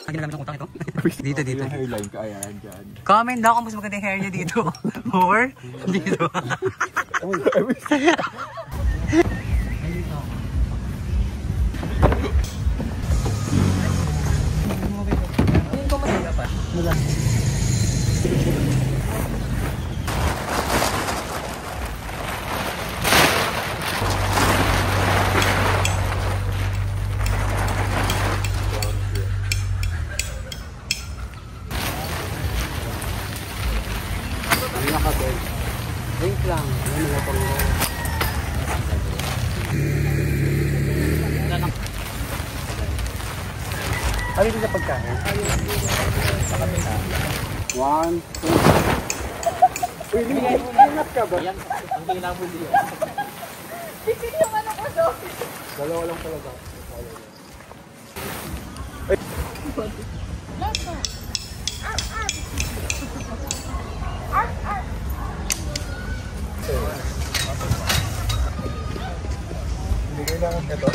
Ang ginagamit ng utang ito? Dito. Yung hairline ka, ayan, dyan. Comment daw kung mas maganda yung hair niya dito. Or dito. Drink lang. Ano mo pang ano dito sa pagkain? Sa kabila. 1, 2. Uy, ingat ka ba? Yan, ang ginabol dito. Bikin yung ano ko doon. Dalawa lang talaga. Lasa. Hindi kailangan ka to.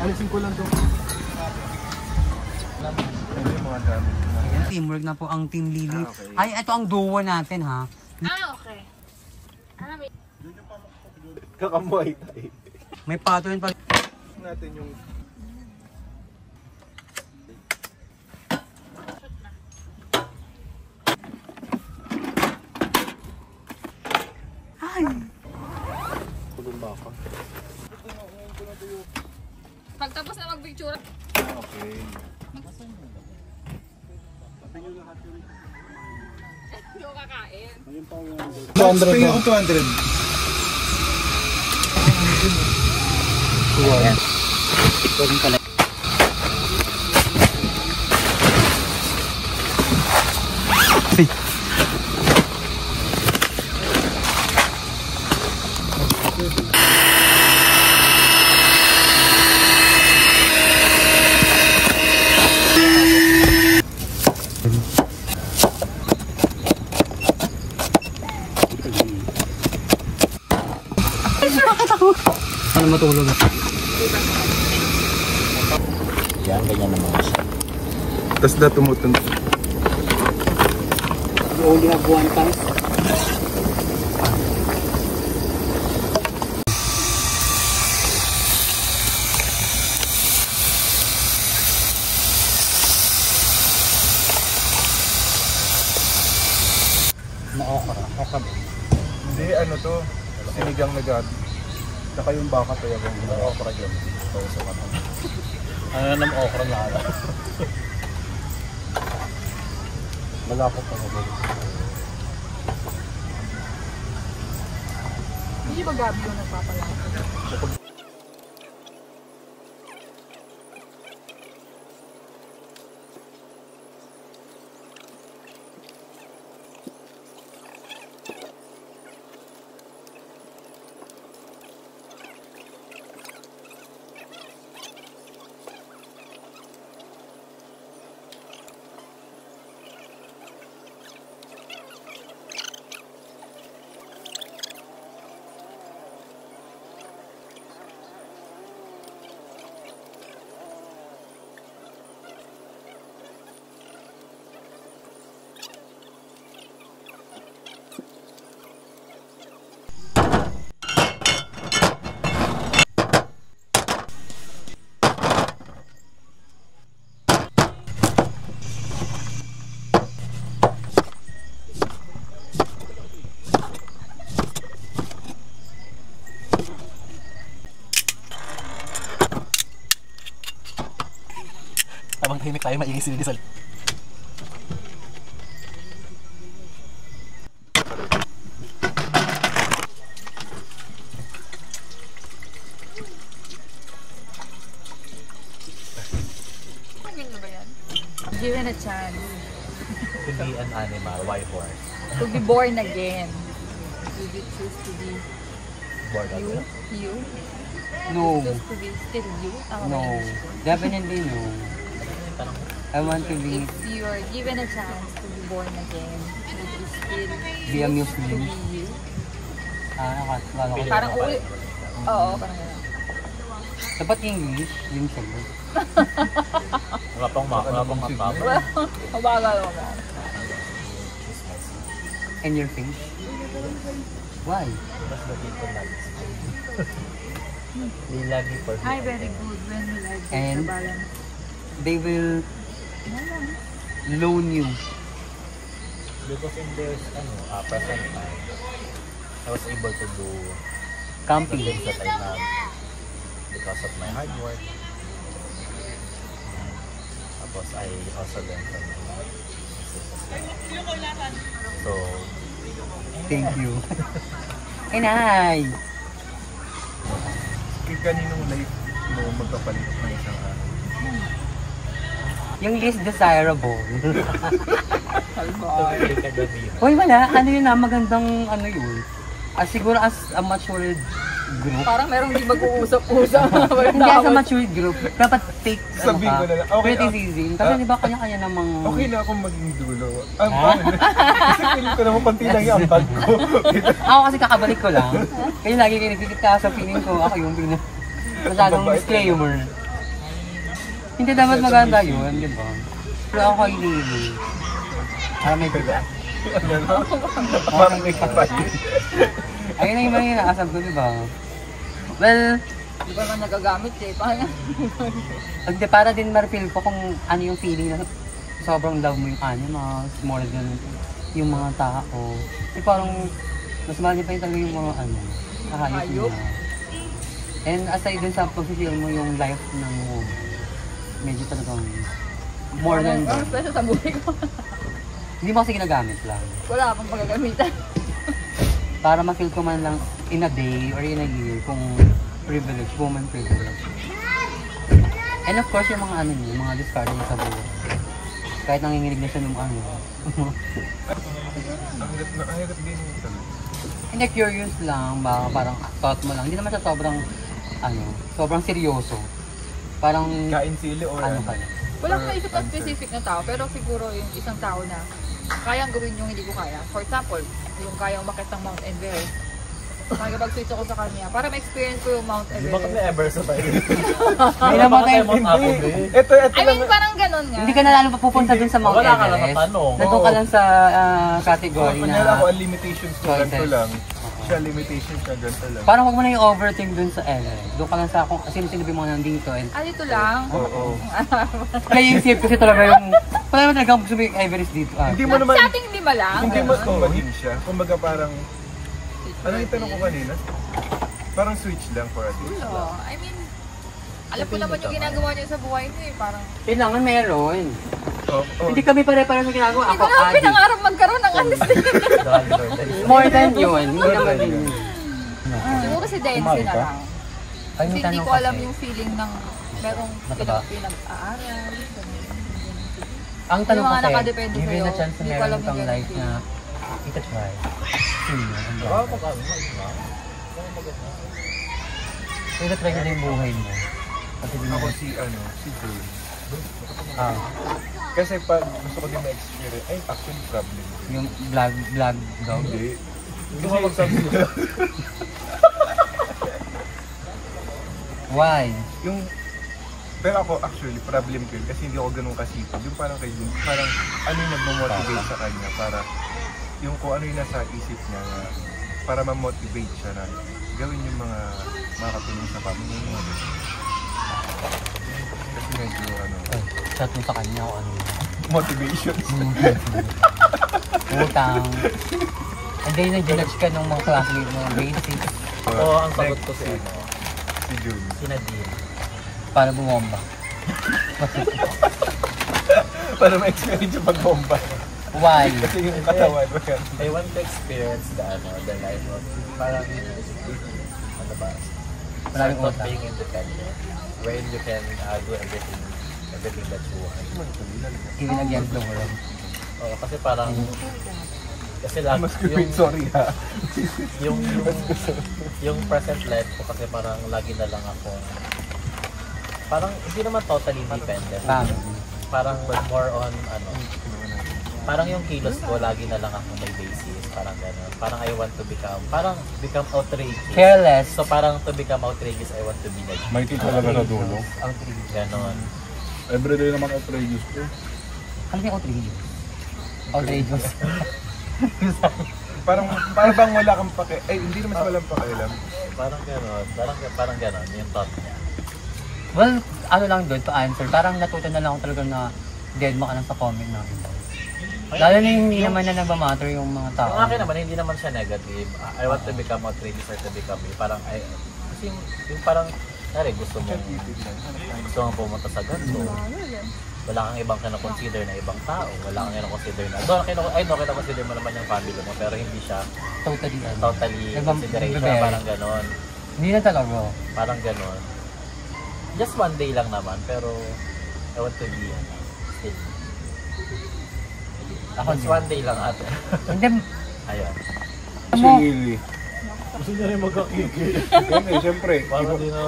Alisin ko lang to. Teamwork na po ang Team Lily. Okay. Ay, ito ang duo natin ha. Okay. May... Kakamuhay tayo. May pattern pa. Natin yung... Ay! Tulong ba ako? Pagtapos na mag-picture. Okay. Hindi ko kakain. 200 ako 200. Ayan. Ito rin pala. Ay! Ano matulog na? Yan, ganyan naman siya. Tapos na tumutun. You only have one time? Okra. Hindi, ano to? Sinigang na gabi. Saka yung baka to yung okra dyan. Pauso ka to. Ano na naman okra na ala? Malapot pa naman. Hindi ba gabi yung nagpapalaki? Habang tahimik tayo, maingay sila sa... Ano ba yan? Given a chance. To be an animal, why for? To be born again. Would you choose to be Born you? again? You? No. Choose to be still you? No. Definitely no. I want to be... If you are given a chance to be born again, would you still Be a choose Muslim. to be you? Parang uwi. Oo, parang gano'n. Dapat English, yung sagot. Wala pang matapos. Mabagal mo. And your face? Why? Mas dito lang. They love you for Hi, very good. When will I get And the balance? they will loan you. Because in this present time, I was able to do Camping. the things that I have because of my hard work. Tapos I also learned from my mistakes. So, Thank you. And hi! kaninong life mo magkapalit ng isang araw? Yung least desirable. Tuloy ka gabi. Uy, wala. Ano yun na? Magandang ano yun. Siguro as a matured group. Parang merong di mag-uusap-usap. Hindi as a matured group. Dapat take Sabihin ko na lang. Okay, criticism. Kasi di ba kanya-kanya namang... Okay na akong maging dulo. Kasi feeling ko naman konti lang yung ambag ko. Ako kasi kakabalik ko lang. Kaya lagi kinikikit ka sa feeling ko. Ako yung masyadong disclaimer. Hindi dapat maganda yun, di ba? Pero ako kay Lily. Para may biga. Parang may kapatid. Ayun na yung mga inaasab ko, di ba? Well, Di ba man nagagamit eh? Parang hindi, para din ma-feel ko kung ano yung feeling na sobrang love mo yung animals, more than yung mga tao. Di parang mas mahal niya pa yung talaga yung mga hayop Hayop? niya. And aside dun sa pag-feel mo yung life ng medyo talagang more than parang that. special sa buhay ko. Hindi mo kasi ginagamit lang. Wala akong pagagamitan. Para ma-feel ko man lang in a day or in a year kung privilege, woman privilege. And of course, yung mga niya, mga discard niya sa buhay. Kahit nanginginig na siya ng Ang hirap din yung sabi. Hindi, curious lang, baka parang thought mo lang. Hindi naman siya sobrang seryoso. Parang, Kain sili or ka lang. Wala akong naisip na specific na tao, pero siguro yung isang tao na kayang gawin yung hindi ko kaya. For example, yung kayang umakyat ng Mount Everest. Makikipag-switch ako sa kanya para ma-experience ko yung Mount Di ba kami Everest. ever sa tayo? May naman tayo, Ito I mean, parang ganun nga. hindi ka na lalo papupunta dun sa Mount Wala ka lang Everest. natanong. Nandun ka lang sa category Kunyari na ako, ang limitations ko ganito choices. lang. Siya limitations na ganito lang. Parang huwag mo na yung overthink dun sa Everest. Doon ka lang sa kung sino-sino mo nandito. And Dito lang. Oo. kaya yung safe kasi talaga yung... Wala naman talaga gusto mo yung Everest dito. Hindi mo naman, Sa ating lima lang. hindi mo kumahin siya. Kumbaga parang, ano yung tanong ko kanina? Parang switch lang for a day. Oo. I mean, alam ko naman yung ginagawa niyo sa buhay niyo eh. Parang, Kailangan meron. Oh, Hindi kami pare-pareho sa ginagawa. hindi Ako, ko naman addict. pinangarap magkaroon ng understanding. More than yun. Hindi naman yun. Siguro si Denzi na lang. Ay, Kasi may hindi tanong ko alam kasi. yung feeling ng merong Mataba. pinag-aaral. Ang tanong Yung mga kasi, nakadepende given sa'yo, na chance na hindi ko alam meron kang yung life ganun. na ita-try. Sino? Ang Oo, dami. Ita-try ko na yung buhay mo. Kasi di Ako mo... si June. Ah, Kasi pag gusto ko din ma-experience, ay actually problem. yung vlog daw. Hindi. Hindi ko magsabi Why? yung pero ako actually problem ko yun kasi hindi ako ganun kasipag. Yung parang kay June, parang ano yung nagmo-motivate sa kanya para yung kung ano yung nasa isip niya na para ma-motivate siya na gawin yung mga makakatulong sa family niya. Kasi medyo Chat mo sa kanya o ano. motivation. Utang. And then nag-judge ka ng mga classmate mo. Basic. Oo, ang sagot ko si si June. Si Nadine. Para bumomba. Para ma-experience yung pagbomba. Why? Kasi yung katawan mo yan. I want to experience the life of parang ano ba? Maraming Start utang. being independent. Wherein you can do everything that you want. Even against the world. Oo, kasi parang kasi lang Mas sorry ha. yung present life ko kasi parang lagi na lang ako parang hindi naman totally independent. Family. Parang more on ano parang yung kilos ko, lagi na lang akong may basis. Parang gano'n. Parang I want to become outrageous. Careless. So parang to become outrageous, I want to be like, May tea talaga sa dulo. Outrageous. gano'n. Everyday naman outrageous ko. Ano yung outrageous? Outrageous. Parang bang wala kang hindi naman sa walang pakialam. Parang gano'n. Parang gano'n yung thought niya. Well, ano lang doon to answer. Parang natuto na lang ako talaga na dead mo ka lang sa comment namin. Lalo na yung hindi naman na nagmamatter yung mga tao. Yung akin naman, hindi naman siya negative. I want to become outrageous or to become me. Parang, kasi yung parang, gusto mong pumunta sa ganito. Wala kang ibang kinoconsider na ibang tao. Wala kang kinoconsider na, kinoconsider mo naman yung family mo, pero hindi siya totally consideration. Parang ganon. Hindi na talaga. Parang ganon. Just one day lang naman, pero I want to be still. Just one day lang ate. Hindi. Ayun. Si Lily. Gusto niya rin magkakigil. Siyempre,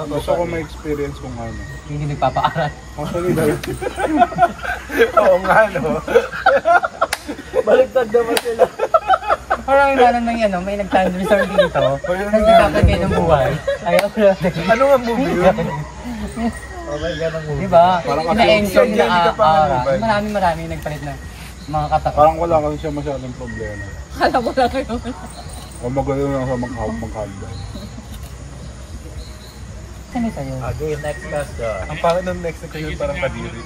gusto ko ma-experience kung ano. Hindi nagpapaaral. Actually, dahil Oo nga, no? Baliktad naman sila. Parang nalang ng ano, may nag-thunderstorm dito. Nagkakapan kayo ng buhay. Ayaw ko lang. Ano nga movie yun? Oh my God, ang movie. Diba? Parang Ina-enjoy kasi- na ka pa aura. Marami nagpalit na mga katakot. parang wala kasi siya masyadong problema. Kala mo lang kayo. O magaling lang sa mag-handa. Saan sa'yo? Okay, next question. Ang pangit ng next na kayo parang kadiri.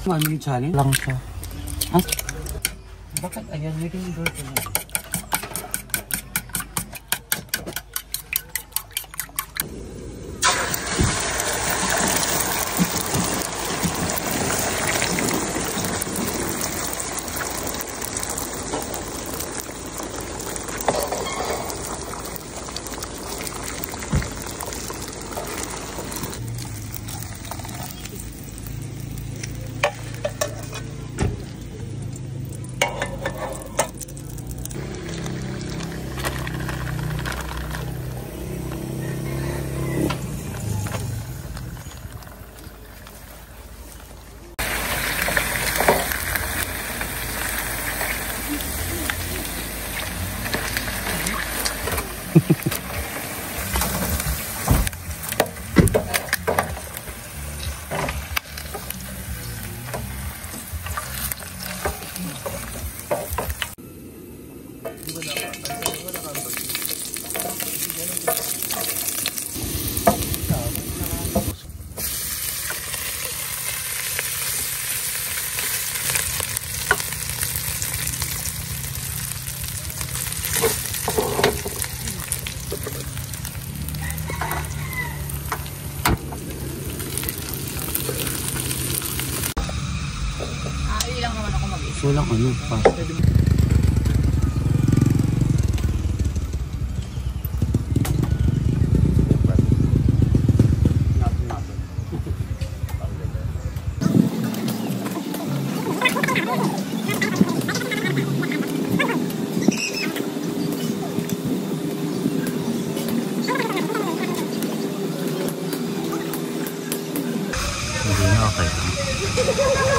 Ano yung challenge? Lang siya. Ha? Bakit? Ayan, may ring door ko na. Ilang naman ako mag-isa. Walang ano pa. Hindi na okay.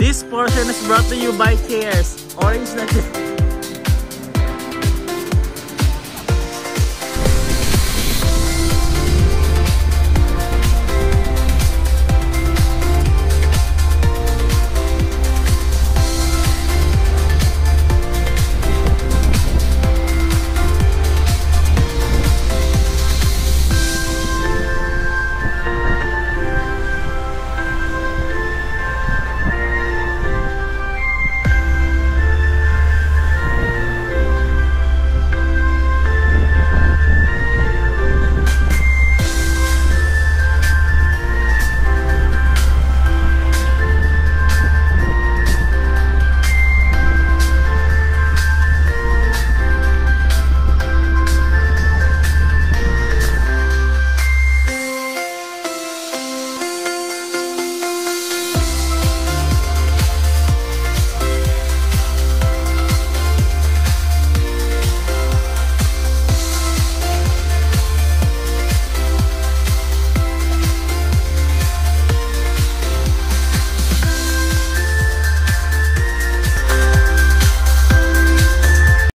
This portion is brought to you by Cares. Orange na